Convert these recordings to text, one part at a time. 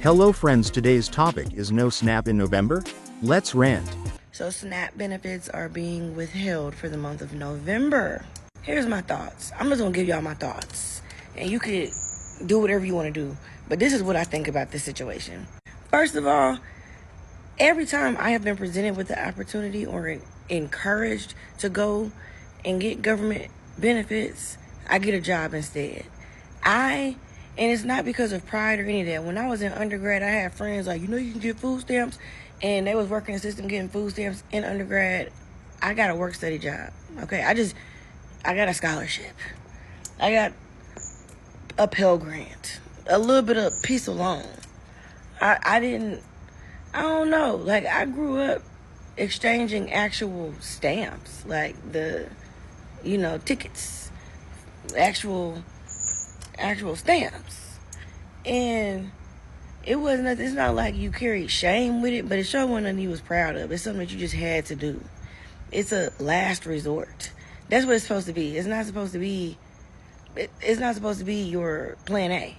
Hello friends, today's topic is no SNAP in November? Let's rant. So SNAP benefits are being withheld for the month of November. Here's my thoughts. I'm just gonna give y'all my thoughts. And you could do whatever you want to do. But this is what I think about this situation. First of all, every time I have been presented with the opportunity or encouraged to go and get government benefits, I get a job instead. And it's not because of pride or any of that. When I was in undergrad, I had friends like, you can get food stamps, and they was working the system getting food stamps in undergrad. I got a work study job. Okay, I got a scholarship. I got a Pell Grant, a little bit of piece of loan. I don't know. Like, I grew up exchanging actual stamps, like the, tickets, actual stamps. And it wasn't nothing. It's not like you carried shame with it, but it sure wasn't nothing you was proud of. It's something that you just had to do. It's a last resort. That's what it's supposed to be. It's not supposed to be your plan A.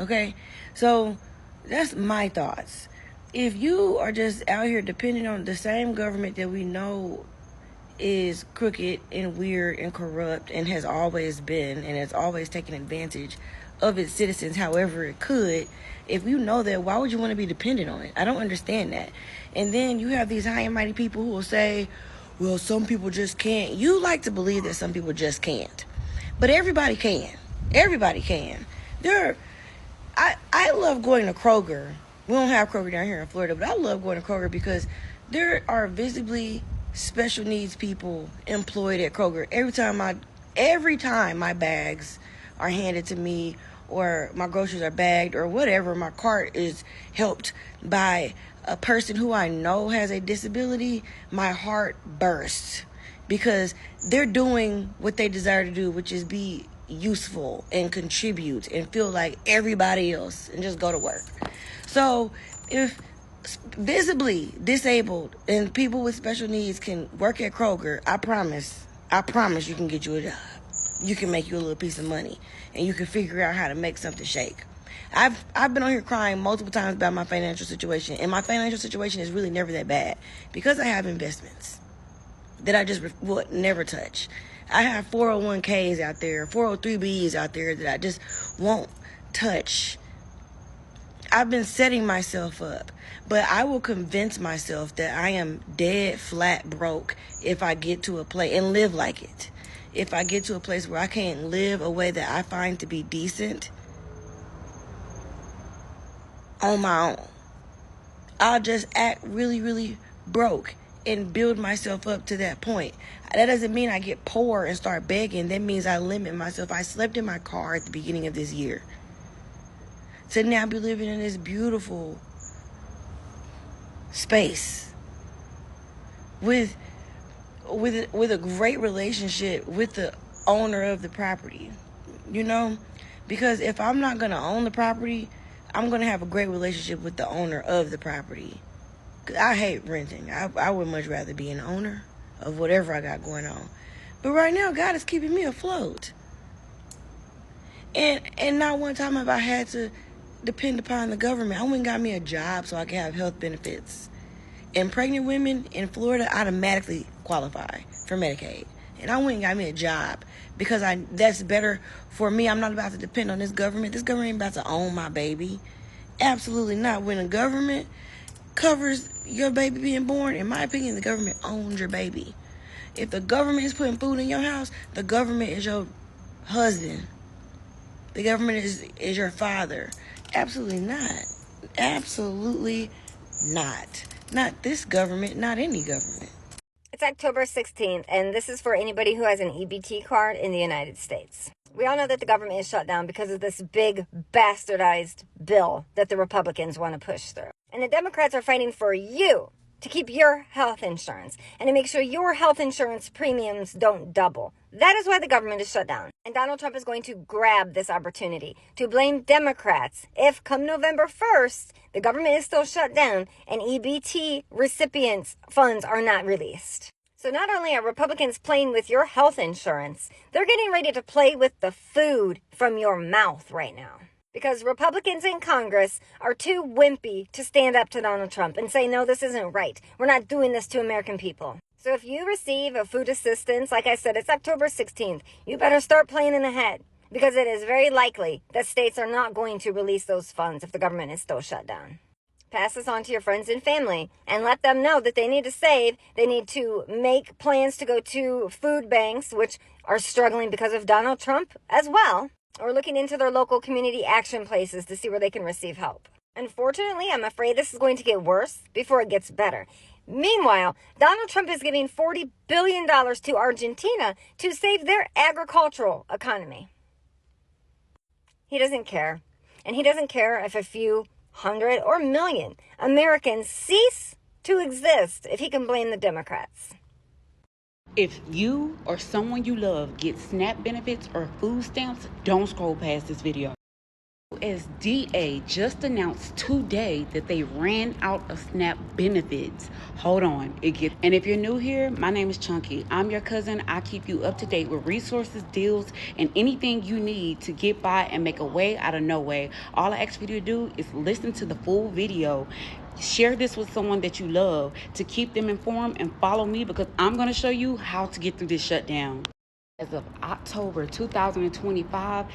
Okay? So that's my thoughts. If you are just out here depending on the same government that we know is crooked and weird and corrupt and has always been and has always taken advantage of its citizens however it could, if you know that, why would you want to be dependent on it? I don't understand that. And then you have these high and mighty people who will say, well, some people just can't. You like to believe that some people just can't. But everybody can. Everybody can. I love going to Kroger. We don't have Kroger down here in Florida, but I love going to Kroger because there are visibly special needs people employed at Kroger. Every time my bags are handed to me or my groceries are bagged or whatever, my cart is helped by a person who I know has a disability, my heart bursts because they're doing what they desire to do, which is be useful and contribute and feel like everybody else and just go to work. So if visibly disabled and people with special needs can work at Kroger, I promise you can get you a job. You can make you a little piece of money and you can figure out how to make something shake. I've been on here crying multiple times about my financial situation, and my financial situation is really never that bad because I have investments that I just would never touch. I have 401ks out there, 403bs out there that I just won't touch. I've been setting myself up, but I will convince myself that I am dead flat broke if I get to a place and live like it. If I get to a place where I can't live a way that I find to be decent on my own, I'll just act really, really broke and build myself up to that point. That doesn't mean I get poor and start begging. That means I limit myself. I slept in my car at the beginning of this year to now be living in this beautiful space with a great relationship with the owner of the property, because if I'm not going to own the property, I'm going to have a great relationship with the owner of the property. 'Cause I hate renting. I would much rather be an owner of whatever I got going on. But right now, God is keeping me afloat. And not one time have I had to depend upon the government. I went and got me a job so I can have health benefits. And pregnant women in Florida automatically qualify for Medicaid. And I went and got me a job because that's better for me. I'm not about to depend on this government. This government ain't about to own my baby. Absolutely not. When the government covers your baby being born, in my opinion, the government owns your baby. If the government is putting food in your house, the government is your husband. The government is your father. Absolutely not. Absolutely not. Not this government, not any government. It's October 16th, and this is for anybody who has an EBT card in the United States. We all know that the government is shut down because of this big bastardized bill that the Republicans want to push through. And the Democrats are fighting for you to keep your health insurance and to make sure your health insurance premiums don't double. That is why the government is shut down. And Donald Trump is going to grab this opportunity to blame Democrats if come November 1st, the government is still shut down and EBT recipients' funds are not released. So not only are Republicans playing with your health insurance, they're getting ready to play with the food from your mouth right now. Because Republicans in Congress are too wimpy to stand up to Donald Trump and say, no, this isn't right. We're not doing this to American people. So if you receive a food assistance, like I said, it's October 16th, you better start planning ahead. Because it is very likely that states are not going to release those funds if the government is still shut down. Pass this on to your friends and family and let them know that they need to save. They need to make plans to go to food banks, which are struggling because of Donald Trump as well, or looking into their local community action places to see where they can receive help. Unfortunately, I'm afraid this is going to get worse before it gets better. Meanwhile, Donald Trump is giving $40 billion to Argentina to save their agricultural economy. He doesn't care. And he doesn't care if a few hundred or million Americans cease to exist if he can blame the Democrats. If you or someone you love gets SNAP benefits or food stamps, don't scroll past this video. USDA just announced today that they ran out of SNAP benefits. Hold on, and if you're new here, my name is Chunky. I'm your cousin. I keep you up to date with resources, deals, and anything you need to get by and make a way out of no way. All I ask you to do is listen to the full video. Share this with someone that you love to keep them informed, and follow me because I'm going to show you how to get through this shutdown. As of October 2025,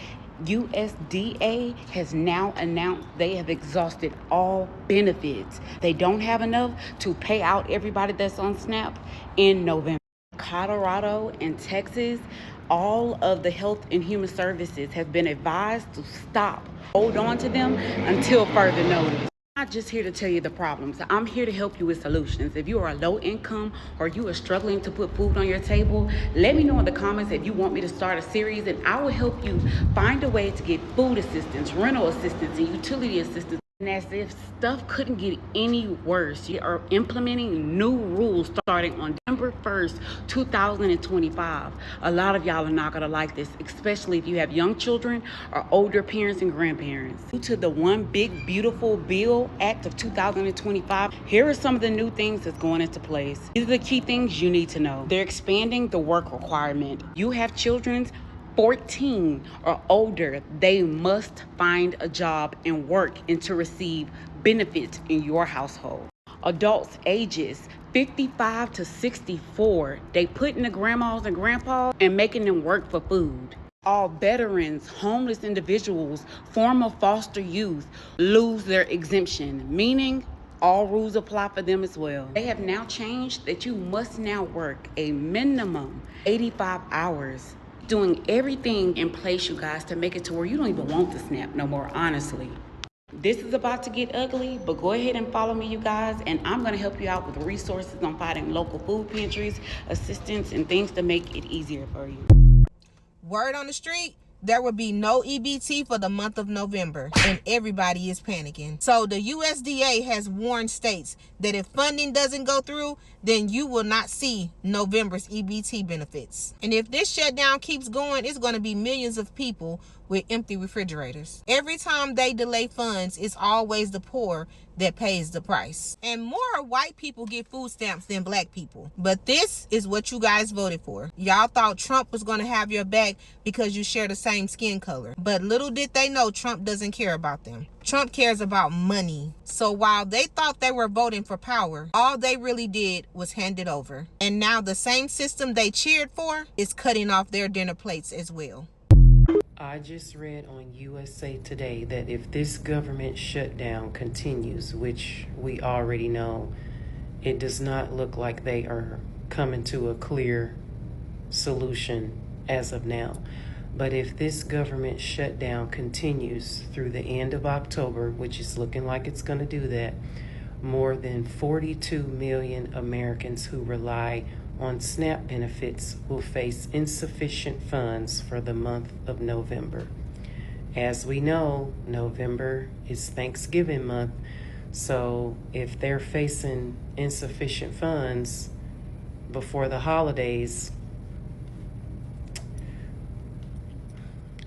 USDA has now announced they have exhausted all benefits. They don't have enough to pay out everybody that's on SNAP in November. Colorado and Texas, all of the health and human services have been advised to stop. Hold on to them until further notice. I'm not just here to tell you the problems. I'm here to help you with solutions. If you are low income or you are struggling to put food on your table, let me know in the comments if you want me to start a series, and I will help you find a way to get food assistance, rental assistance, and utility assistance. And as if stuff couldn't get any worse, you are implementing new rules starting on December 1st, 2025. A lot of y'all are not gonna like this, especially if you have young children or older parents and grandparents. Due to the One Big Beautiful Bill Act of 2025, here are some of the new things that's going into place. These are the key things you need to know. They're expanding the work requirement. You have children 14 or older, they must find a job and work and to receive benefits in your household. Adults ages 55 to 64, they putting the grandmas and grandpas and making them work for food. All veterans, homeless individuals, former foster youth lose their exemption, meaning all rules apply for them as well. They have now changed that you must now work a minimum 85 hours. Doing everything in place, you guys, to make it to where you don't even want the SNAP no more, honestly. This is about to get ugly, but go ahead and follow me, you guys, and I'm going to help you out with resources on finding local food pantries, assistance, and things to make it easier for you. Word on the street, there will be no EBT for the month of November, and everybody is panicking. So the USDA has warned states that if funding doesn't go through, then you will not see November's EBT benefits. And if this shutdown keeps going, it's going to be millions of people with empty refrigerators. Every time they delay funds, it's always the poor that pays the price. And more white people get food stamps than black people. But this is what you guys voted for. Y'all thought Trump was going to have your back because you share the same skin color. But little did they know Trump doesn't care about them. Trump cares about money. So while they thought they were voting for power, all they really did was hand it over. And now the same system they cheered for is cutting off their dinner plates as well. I just read on USA Today that if this government shutdown continues, which we already know, it does not look like they are coming to a clear solution as of now. But if this government shutdown continues through the end of October, which is looking like it's going to do that, more than 42 million Americans who rely on SNAP benefits will face insufficient funds for the month of November. As we know, November is Thanksgiving month, so if they're facing insufficient funds before the holidays,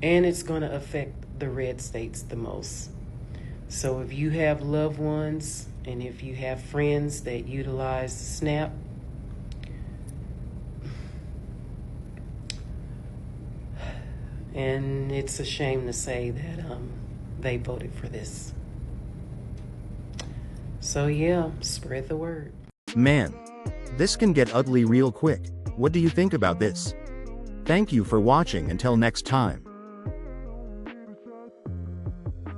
and it's going to affect the red states the most. So if you have loved ones and if you have friends that utilize SNAP, and it's a shame to say that they voted for this. So yeah, spread the word. Man, this can get ugly real quick. What do you think about this? Thank you for watching. Until next time.